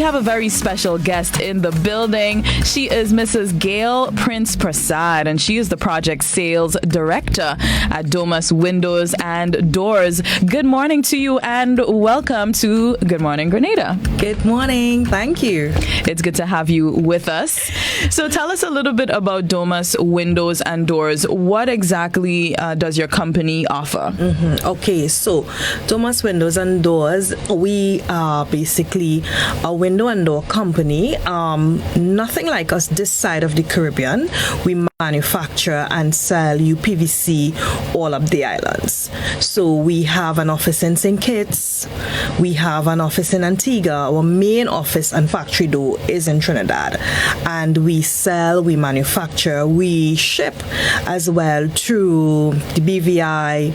have a very special guest in the building. She is Mrs. Gail Prince Prasad, and she is the project sales director at Domus Windows and Doors. Good morning to you, and welcome to Good Morning Grenada. Good morning. Thank you. It's good to have you with us. So tell us a little bit about Domus Windows and Doors. What exactly does your company offer? Okay, so Domus Windows and Doors, we are basically a window and door company. Nothing like us this side of the Caribbean. We manufacture and sell uPVC all up the islands. So we have an office in St. Kitts. We have an office in Antigua. Our main office and factory though is in Trinidad. And we sell, we manufacture, we ship as well through the BVI.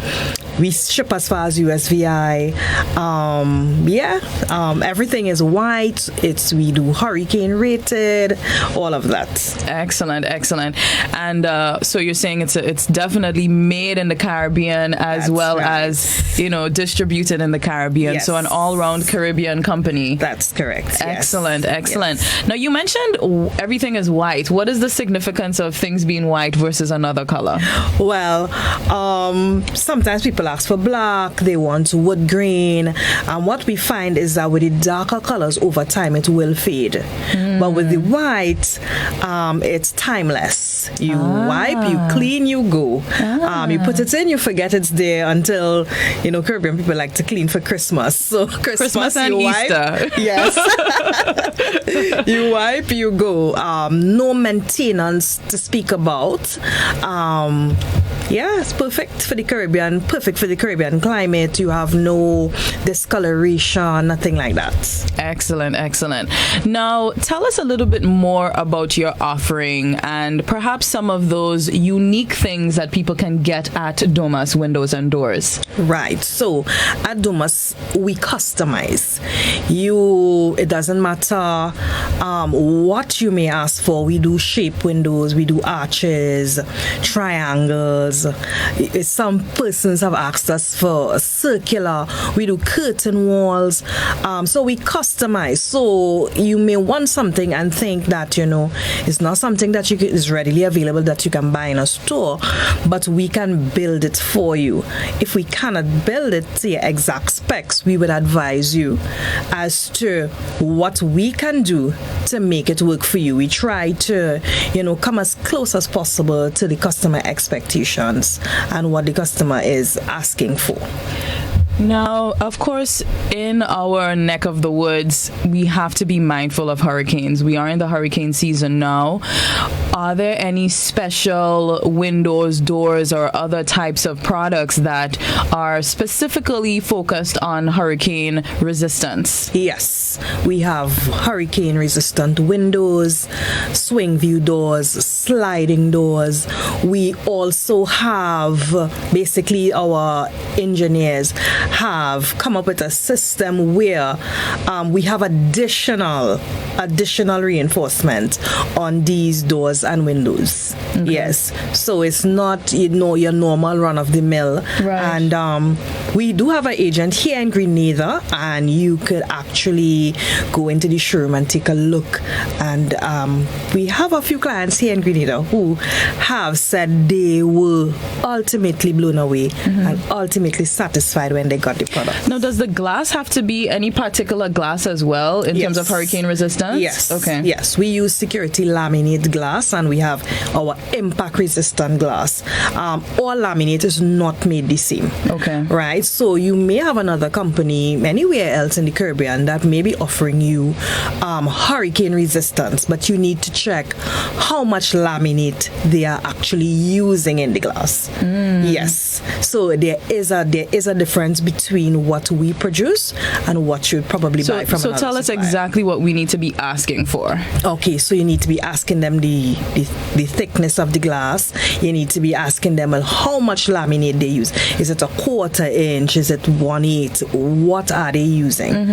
We ship as far as USVI. Everything is white. We do hurricane rated, all of that. Excellent. And so you're saying it's definitely made in the Caribbean as as distributed in the Caribbean. Yes. So an all-round Caribbean company. That's correct. Excellent. Yes. Now you mentioned everything is white. What is the significance of things being white versus another color? Well, sometimes people ask for black, they want wood grain, and what we find is that with the darker colors over time it will fade. But with the white, it's timeless. You wipe, you clean, you go. You put it in, you forget it's there until Caribbean people like to clean for Christmas. So Christmas and you Easter. Wipe, yes. You wipe, you go. No maintenance to speak about. It's perfect for the Caribbean. Perfect for the Caribbean climate. You have no discoloration, nothing like that. Excellent. Now, tell us a little bit more about your offering and perhaps some of those unique things that people can get at Domus Windows and Doors. Right. So at Domus, we customize. It doesn't matter what you may ask for. We do shape windows, we do arches, triangles. Some persons have asked us for circular. We do curtain walls. So we customize. So you may want something and think that it's not something that is readily available that you can buy in a store, but we can build it for you. If we cannot build it to your exact specs, we would advise you as to what we can do to make it work for you. We try to come as close as possible to the customer expectations and what the customer is asking for. Now, of course, in our neck of the woods, we have to be mindful of hurricanes. We are in the hurricane season now. Are there any special windows, doors, or other types of products that are specifically focused on hurricane resistance? Yes, we have hurricane resistant windows, swing view doors, sliding doors. We also have, basically our engineers have come up with a system where we have additional reinforcement on these doors and windows. Okay. Yes, so it's not your normal run of the mill. Right. And we do have an agent here in Grenada, and you could actually go into the showroom and take a look. And we have a few clients here in Grenada who have said they were ultimately blown away and ultimately satisfied when they got the product. Now, does the glass have to be any particular glass as well in terms of hurricane resistance? Yes. Okay. Yes, we use security laminate glass, and we have our impact resistant glass. All laminate is not made the same. Okay. Right. So you may have another company anywhere else in the Caribbean that may be offering you hurricane resistance, but you need to check how much laminate they are actually using in the glass. Yes. So there is a difference between what we produce and what you'd probably buy from another tell us supplier. Exactly what we need to be asking for. Okay, so you need to be asking them the thickness of the glass. You need to be asking them how much laminate they use. Is it a 1/4 inch? inch? Is it 1/8? What are they using?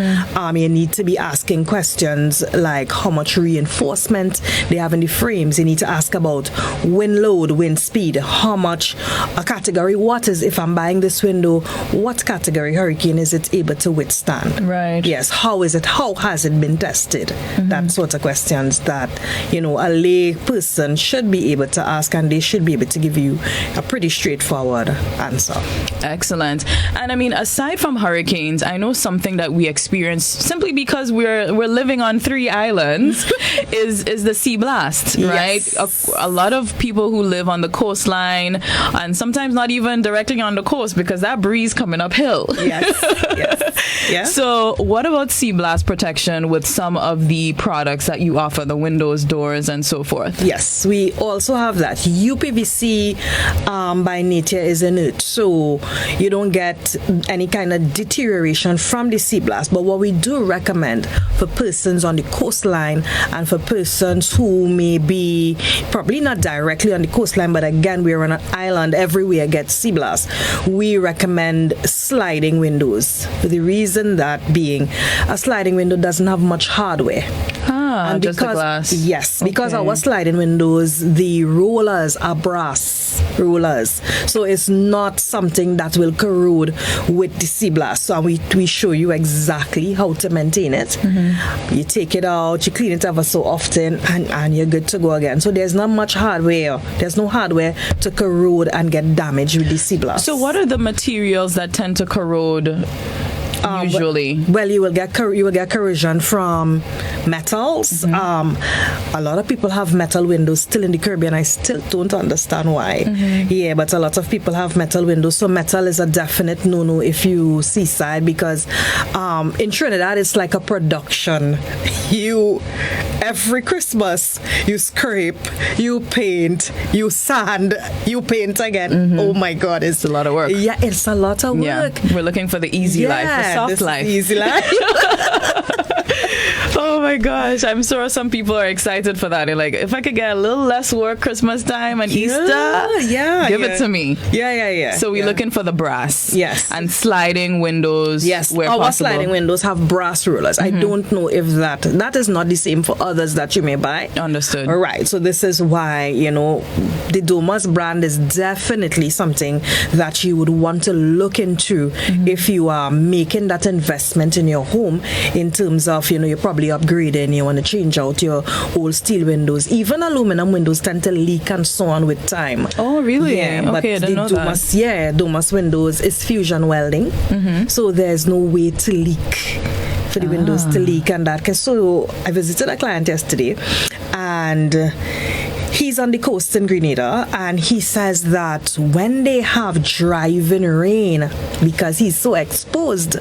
You need to be asking questions like how much reinforcement they have in the frames. You need to ask about wind load, wind speed, how much a category, what is, if I'm buying this window, what category hurricane is it able to withstand? Right. Yes. How is it? How has it been tested? That sort of questions that, a lay person should be able to ask, and they should be able to give you a pretty straightforward answer. Excellent. And I mean, aside from hurricanes, I know something that we experience simply because we're living on 3 islands is the sea blast, right? Yes. A lot of people who live on the coastline, and sometimes not even directly on the coast, because that breeze coming uphill. Yes. Yeah. So what about sea blast protection with some of the products that you offer, the windows, doors, and so forth? Yes, we also have that. uPVC by nature is in it, so you don't get any kind of deterioration from the sea blast. But what we do recommend for persons on the coastline and for persons who may be probably not directly on the coastline, but again, we're on an island, everywhere gets sea blast, we recommend sliding windows, for the reason that being a sliding window doesn't have much hardware. And just the glass. Yes, because Okay. our sliding windows, the rollers are brass rollers, so it's not something that will corrode with the sea blast. So we show you exactly how to maintain it. You take it out, you clean it ever so often, and you're good to go again. So there's not much hardware. There's no hardware to corrode and get damaged with the sea blast. So what are the materials that tend to corrode usually? Well, you will get corrosion from metals. A lot of people have metal windows still in the Caribbean. I still don't understand why. Yeah, but a lot of people have metal windows. So metal is a definite no-no if you seaside, because in Trinidad it's like a production. Every Christmas you scrape, you paint, you sand, you paint again. Oh my God, it's a lot of work. Yeah, it's a lot of work. Yeah, we're looking for the easy life, the soft this life. Is easy life. Oh my gosh, I'm sure some people are excited for that. They're like, if I could get a little less work Christmas time and Easter, give it to me. Yeah. So we're looking for the brass. Yes. And sliding windows. Yes, where our possible. sliding windows have brass rollers. I don't know if that is not the same for others that you may buy. Understood. All right, so this is why, the Domus brand is definitely something that you would want to look into if you are making that investment in your home, in terms of, you're probably upgrading, you want to change out your old steel windows. Even aluminum windows tend to leak and so on with time. Oh, really? Yeah, Okay, but I didn't know Domus, that. yeah, Domus windows is fusion welding, so there's no way to leak, for the windows to leak and that. So I visited a client yesterday, and he's on the coast in Grenada, and he says that when they have driving rain, because he's so exposed,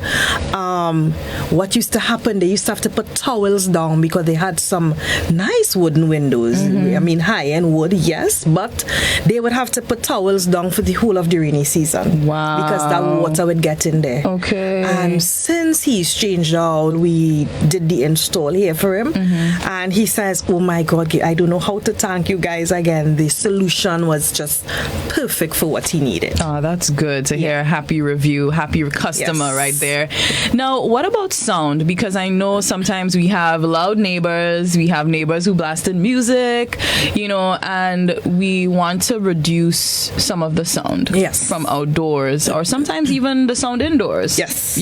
what used to happen, they used to have to put towels down, because they had some nice wooden windows. I mean, high-end wood, yes, but they would have to put towels down for the whole of the rainy season. Wow. Because that water would get in there. Okay. And since he's changed out, we did the install here for him, and he says, oh my God, I don't know how to thank you guys again. The solution was just perfect for what he needed. Oh, that's good to hear. Happy review, happy customer right there. Now, what about sound? Because I know sometimes we have loud neighbors, we have neighbors who blasted music, and we want to reduce some of the sound from outdoors, or sometimes even the sound indoors. Yes.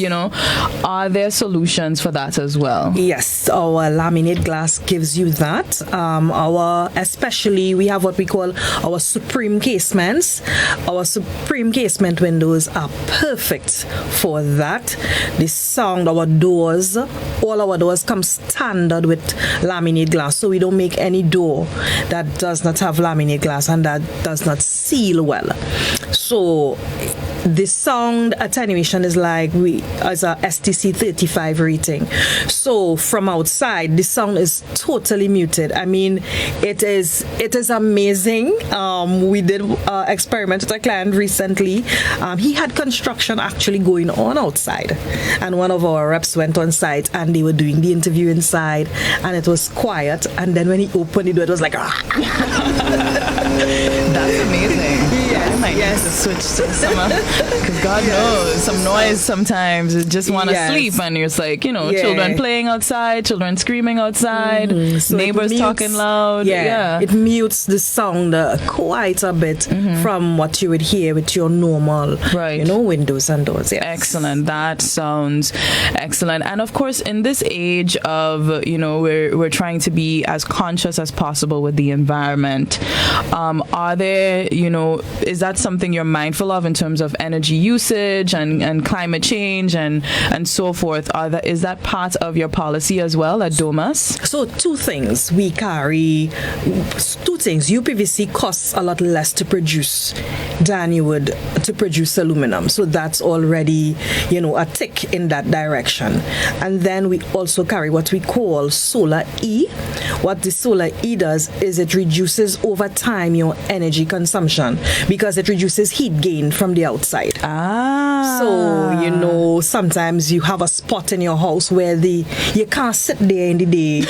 Are there solutions for that as well? Yes, our laminate glass gives you that. Especially we have what we call our supreme casements. Our supreme casement windows are perfect for that. The sound, our doors, all our doors come standard with laminate glass, so we don't make any door that does not have laminate glass and that does not seal well. So the sound attenuation is like as a STC 35 rating. So from outside, the sound is totally muted. I mean, it is amazing. We did experiment with a client recently. He had construction actually going on outside, and one of our reps went on site, and they were doing the interview inside, and it was quiet. And then when he opened the door, it was like, That's amazing. Yes. Oh might need to switch to some, because God knows, some noise sometimes. You just want to sleep, and it's like, children playing outside, children screaming outside, So neighbors talking loud. It mutes the sound quite a bit from what you would hear with your normal, windows and doors. Yes. Excellent. That sounds excellent. And of course, in this age of, we're trying to be as conscious as possible with the environment. Are there, is that something you're mindful of in terms of energy usage and climate change and so forth? Is that part of your policy as well at Domus? So two things. We carry two things. uPVC costs a lot less to produce than you would to produce aluminum. So that's already, a tick in that direction. And then we also carry what we call Solar E. What the Solar E does is it reduces over time your energy consumption because it reduces heat gain from the outside. So, sometimes you have a spot in your house where you can't sit there in the day.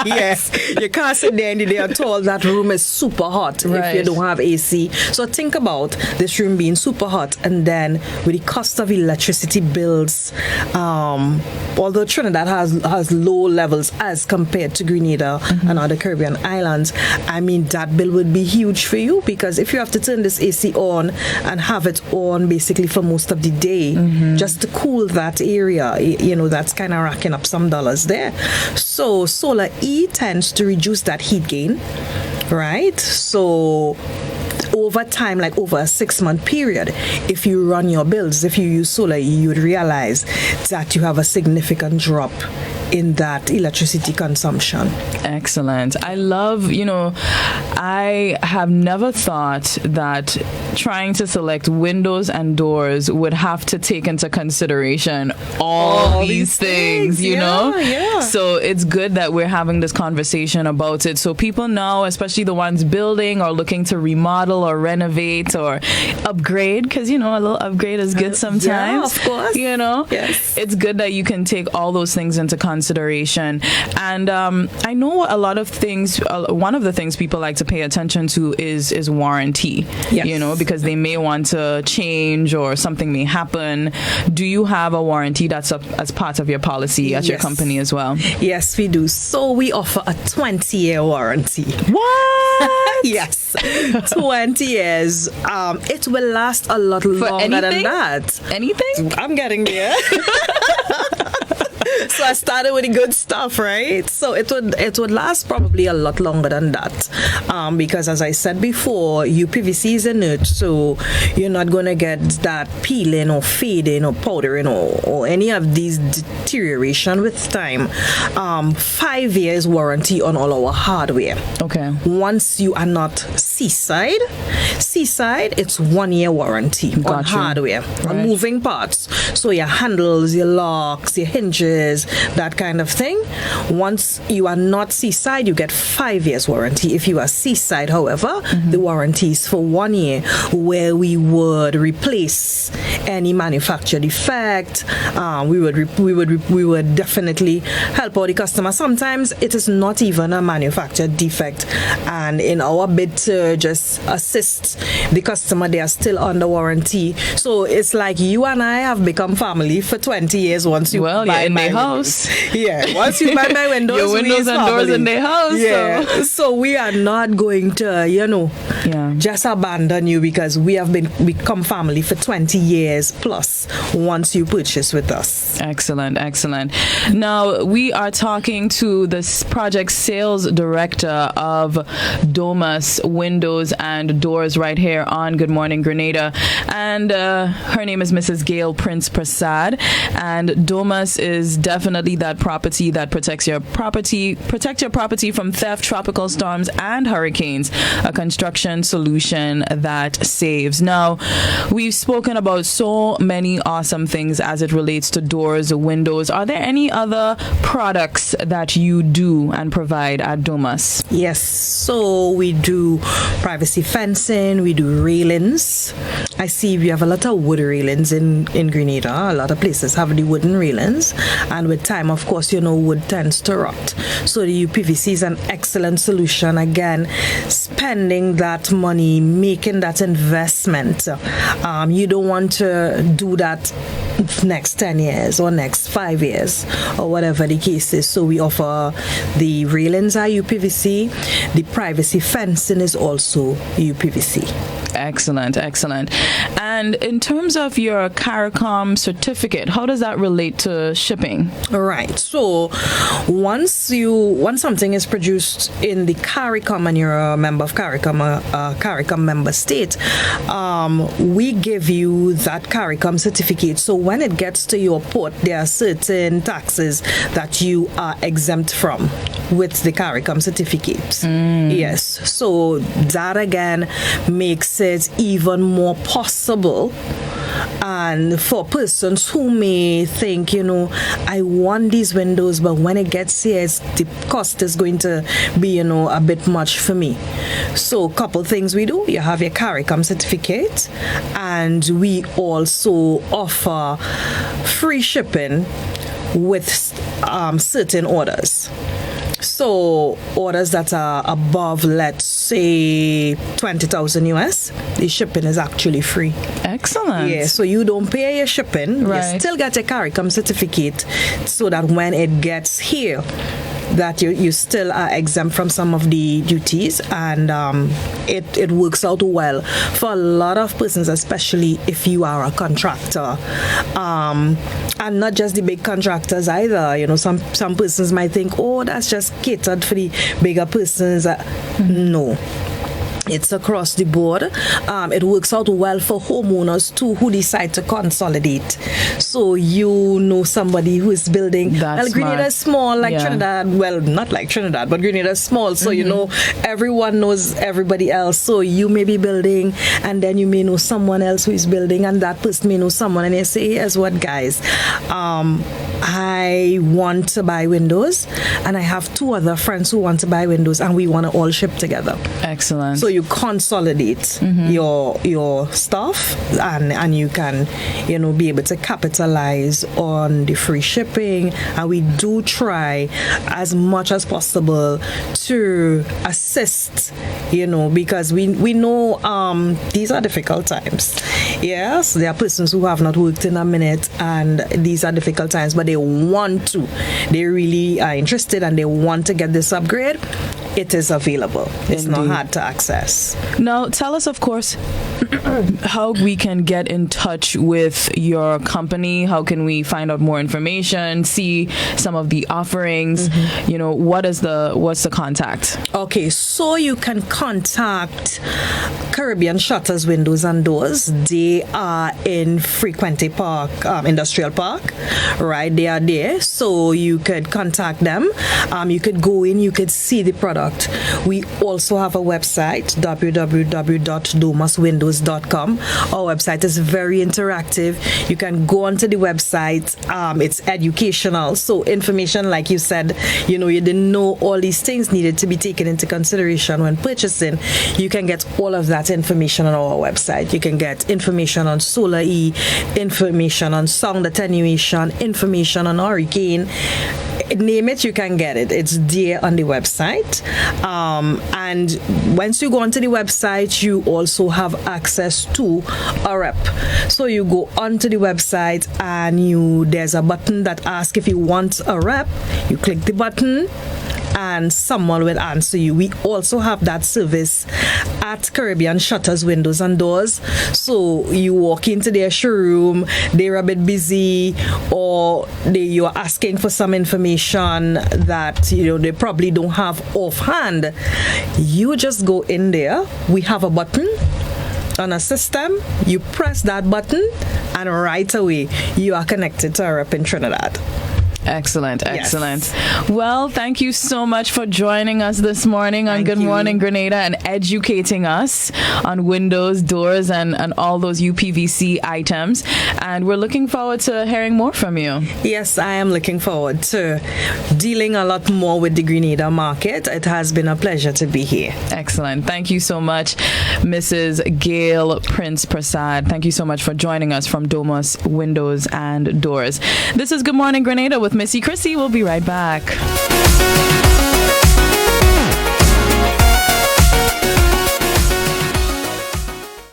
Yes, you can't sit there in the day at all. That room is super hot if you don't have AC. So think about this room being super hot, and then with the cost of electricity bills, although Trinidad has low levels as compared to Grenada and other Caribbean islands, I mean, that bill would be huge for you, because if you have to turn this AC on and have it on basically for most of the day just to cool that area, that's kind of racking up some dollars there. So Solar E tends to reduce that heat gain, right? So over time, like over a 6-month period, if you run your bills, if you use Solar E, you would realize that you have a significant drop in that electricity consumption. Excellent. I love, I have never thought that trying to select windows and doors would have to take into consideration all these things, you know? Yeah. So it's good that we're having this conversation about it, so people know, especially the ones building or looking to remodel or renovate or upgrade, because, a little upgrade is good sometimes. Yeah, of course. Yes. It's good that you can take all those things into consideration. And I know a lot of things, one of the things people like to pay attention to is warranty, because they may want to change or something may happen. Do you have a warranty that's up as part of your policy at your company as well? Yes, we do. So we offer a 20-year warranty. What? Yes, 20 years. It will last a lot longer than that. Anything? I'm getting there. So I started with the good stuff, right? So it would last probably a lot longer than that, because as I said before, uPVC is inert, so you're not going to get that peeling or fading or powdering or any of these deterioration with time. 5 years warranty on all our hardware. Okay. Once you are not seaside, it's 1 year warranty on hardware, on moving parts. So your handles, your locks, your hinges, that kind of thing. Once you are not seaside, you get 5 years warranty. If you are seaside, however, the warranty is for 1 year, where we would replace any manufacturer defect. We would definitely help out the customer. Sometimes it is not even a manufacturer defect, and in our bid to just assist the customer, they are still under warranty. So it's like you and I have become family for 20 years once you buy in my house. Yeah, once you buy my windows, your windows and doors in their house. Yeah. So we are not going to, just abandon you, because we have become family for 20 years plus once you purchase with us. Excellent. Now, we are talking to the project sales director of Domus Windows and Doors right here on Good Morning Grenada. And her name is Mrs. Gail Prince Prasad. And Domus is definitely that property that protect your property from theft, tropical storms, and hurricanes. A construction solution that saves. Now, we've spoken about so many awesome things as it relates to doors, windows. Are there any other products that you do and provide at Domus? Yes, so we do privacy fencing, we do railings, I see we have a lot of wood railings in Grenada. A lot of places have the wooden railings, and with time, of course, wood tends to rot. So the uPVC is an excellent solution. Again, spending that money, making that investment. You don't want to do that next 10 years or next 5 years or whatever the case is. So we offer the railings are uPVC. The privacy fencing is also uPVC. Excellent. And in terms of your CARICOM certificate, how does that relate to shipping? All right. So once something is produced in the CARICOM and you're a member of CARICOM, a CARICOM member state, we give you that CARICOM certificate. So when it gets to your port, there are certain taxes that you are exempt from with the CARICOM certificate. Yes. So that again makes it even more possible. And for persons who may think, I want these windows, but when it gets here, the cost is going to be, a bit much for me. So a couple things we do. You have your CARICOM certificate, and we also offer free shipping with certain orders. So orders that are above, let's say, 20,000 US, the shipping is actually free. Excellent. Yeah, so you don't pay your shipping. Right. You still get a CARICOM certificate so that when it gets here, that you still are exempt from some of the duties, and it works out well for a lot of persons, especially if you are a contractor, and not just the big contractors either. Some persons might think, oh, that's just catered for the bigger persons. No. It's across the board. It works out well for homeowners too who decide to consolidate. So somebody who is building. Grenada is small like Trinidad. Well, not like Trinidad, but Grenada is small. So everyone knows everybody else. So you may be building, and then you may know someone else who is building, and that person may know someone, and they say, here's what, guys, I want to buy windows, and I have 2 other friends who want to buy windows, and we want to all ship together. Excellent. So you consolidate your stuff, and you can be able to capitalize on the free shipping. And we do try as much as possible to assist, because we know these are difficult times. Yes, there are persons who have not worked in a minute, and these are difficult times, but they really are interested, and they want to get this upgrade. It is available. It's not hard to access. Now, tell us, of course, how we can get in touch with your company. How can we find out more information, see some of the offerings? What's the contact? Okay, so you can contact Caribbean Shutters, Windows and Doors. They are in Frequente Park, Industrial Park, right? They are there. So you could contact them. You could go in, you could see the product. We also have a website, www.domuswindows.com. Our website is very interactive. You can go onto the website. It's educational. So information, like you said, you didn't know all these things needed to be taken into consideration when purchasing. You can get all of that information on our website. You can get information on Solar E, information on sound attenuation, information on hurricane. Name it, you can get it. It's there on the website. And once you go onto the website, you also have access to a rep. So you go onto the website, and there's a button that asks if you want a rep. You click the button, and someone will answer you. We also have that service at Caribbean Shutters, Windows and Doors. So you walk into their showroom, they're a bit busy, or you're asking for some information that they probably don't have offhand. You just go in there. We have a button on a system. You press that button, and right away you are connected to a rep in Trinidad. Excellent, Yes. excellent. Well, thank you so much for joining us this morning on Thank Good you. Morning Grenada and educating us on windows, doors, and all those uPVC items. And we're looking forward to hearing more from you. Yes, I am looking forward to dealing a lot more with the Grenada market. It has been a pleasure to be here. Excellent. Thank you so much, Mrs. Gail Prince Prasad. Thank you so much for joining us from Domus Windows and Doors. This is Good Morning Grenada with Missy Chrissy. We'll be right back.